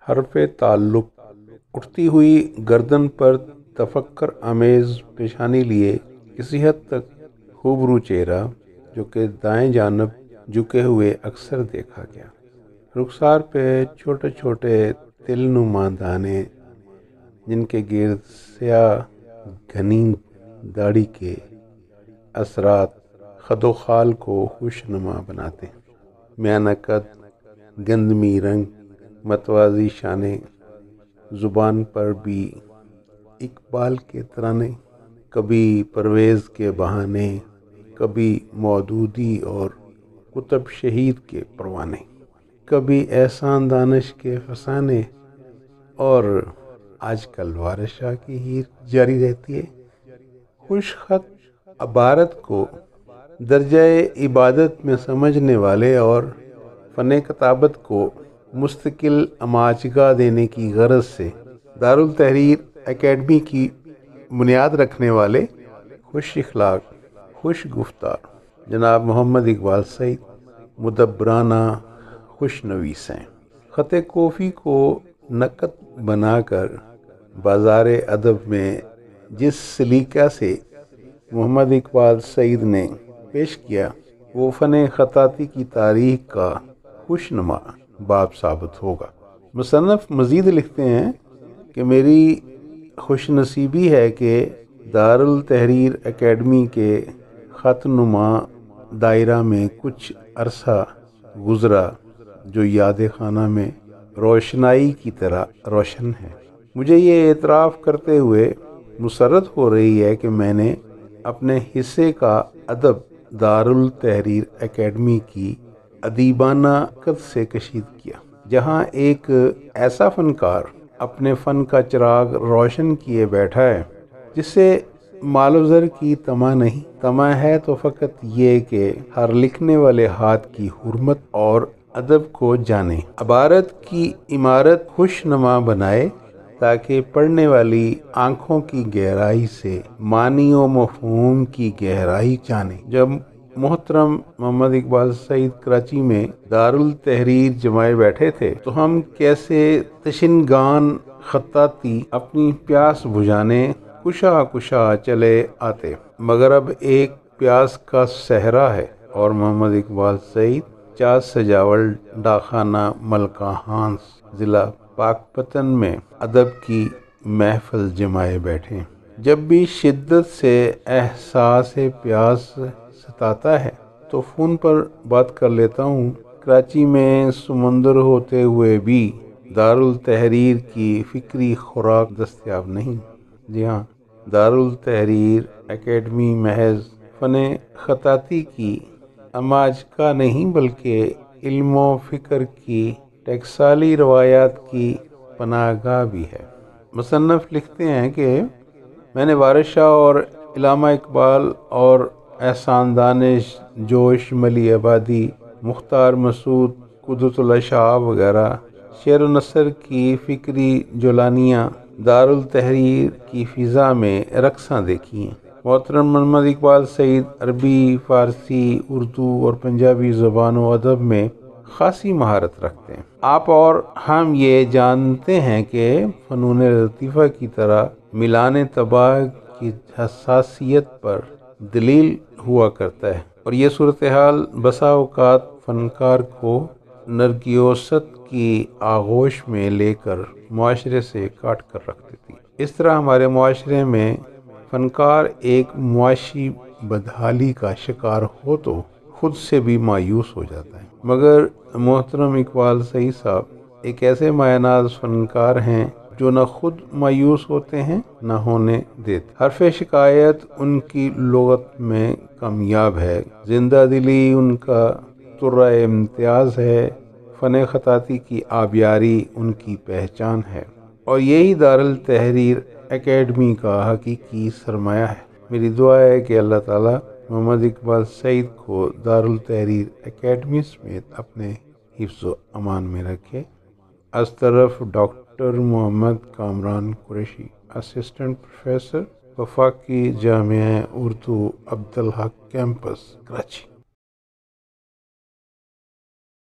حرف تعلق، اٹھتی ہوئی گردن پر تفکر آمیز پیشانی لیے کسی حد تک خوبرو چہرہ جو کہ دائیں جانب جھکے ہوئے اکثر دیکھا گیا، رخسار پہ چھوٹے چھوٹے تل نما دانے جن کے گرد سیاہ گھنی داڑھی کے اثرات خد و خال کو خوش نما بناتے ہیں، میانہ قد، گندمی رنگ، متوازی شانے، زبان پر بھی اقبال کے ترانے، کبھی پرویز کے بہانے، کبھی مودودی اور قطب شہید کے پروانے، کبھی احسان دانش کے فسانے، اور آج کل وارث شاہ کی ہیر جاری رہتی ہے۔ خوش خط عبارت کو درجہ عبادت میں سمجھنے والے اور فن کتابت کو مستقل اماجگاہ دینے کی غرض سے دارالتحریر اکیڈمی کی بنیاد رکھنے والے خوش اخلاق، خوش گفتار جناب محمد اقبال سعید مدبرانہ خوش نویس ہیں۔ خط کوفی کو نقد بنا کر بازار ادب میں جس سلیقہ سے محمد اقبال سعید نے پیش کیا وہ فن خطاطی کی تاریخ کا خوش نما باب ثابت ہوگا۔ مصنف مزید لکھتے ہیں کہ میری خوش نصیبی ہے کہ دارالتحریر اکیڈمی کے خط نما دائرہ میں کچھ عرصہ گزرا جو یاد خانہ میں روشنائی کی طرح روشن ہے۔ مجھے یہ اعتراف کرتے ہوئے مسرت ہو رہی ہے کہ میں نے اپنے حصے کا ادب دارالتحریر اکیڈمی کی ادیبانہ قد سے کشید کیا، جہاں ایک ایسا فنکار اپنے فن کا چراغ روشن کیے بیٹھا ہے جس سے مال و زر کی طمع نہیں، طمع ہے تو فقط یہ کہ ہر لکھنے والے ہاتھ کی حرمت اور ادب کو جانے، عبارت کی عمارت خوش نما بنائے تاکہ پڑھنے والی آنکھوں کی گہرائی سے معنی و مفہوم کی گہرائی جانے۔ جب محترم محمد اقبال سعید کراچی میں دارالتحریر جمائے بیٹھے تھے تو ہم کیسے تشنگان خطاطی اپنی پیاس بجھانے کشا کشا چلے آتے، مگر اب ایک پیاس کا صحرا ہے اور محمد اقبال سعید چاس سجاول ڈاکخانہ ملکہ ہانس ضلع پاکپتن میں ادب کی محفل جمائے بیٹھے۔ جب بھی شدت سے احساس پیاس ستاتا ہے تو فون پر بات کر لیتا ہوں۔ کراچی میں سمندر ہوتے ہوئے بھی دارالتحریر کی فکری خوراک دستیاب نہیں۔ جی ہاں، دارالتحریر اکیڈمی محض فن خطاطی کی اماجگاہ نہیں بلکہ علم و فکر کی ٹکسالی روایات کی پناہ گاہ بھی ہے۔ مصنف لکھتے ہیں کہ میں نے وارث شاہ اور علامہ اقبال اور احسان دانش، جوش ملی آبادی، مختار مسعود، قدرت اللہ شاہ وغیرہ شعر و نثر کی فکری جولانیاں دارالتحریر کی فضا میں رقصاں دیکھی ہیں۔ محترم محمد اقبال سعید عربی، فارسی، اردو اور پنجابی زبان و ادب میں خاصی مہارت رکھتے ہیں۔ آپ اور ہم یہ جانتے ہیں کہ فنون لطیفہ کی طرح میلان طباع کی حساسیت پر دلیل ہوا کرتا ہے، اور یہ صورتحال بسا اوقات فنکار کو نرگسیوت کی آغوش میں لے کر معاشرے سے کاٹ کر رکھ دیتی ہے۔ اس طرح ہمارے معاشرے میں فنکار ایک معاشی بدحالی کا شکار ہو تو خود سے بھی مایوس ہو جاتا ہے، مگر محترم اقبال سعید صاحب ایک ایسے مایہ ناز فنکار ہیں جو نہ خود مایوس ہوتے ہیں نہ ہونے دیتے۔ حرف شکایت ان کی لغت میں کامیاب ہے، زندہ دلی ان کا طرہ امتیاز ہے، فن خطاطی کی آبیاری ان کی پہچان ہے، اور یہی دارالتحریر اکیڈمی کا حقیقی سرمایہ ہے۔ میری دعا ہے کہ اللہ تعالیٰ محمد اقبال سعید کو دارالتحریر اکیڈمی سمیت اپنے حفظ و امان میں رکھے۔ از طرف ڈاکٹر محمد کامران قریشی، اسسٹنٹ پروفیسر، وفاقی جامعہ اردو عبدالحق کیمپس، کراچی۔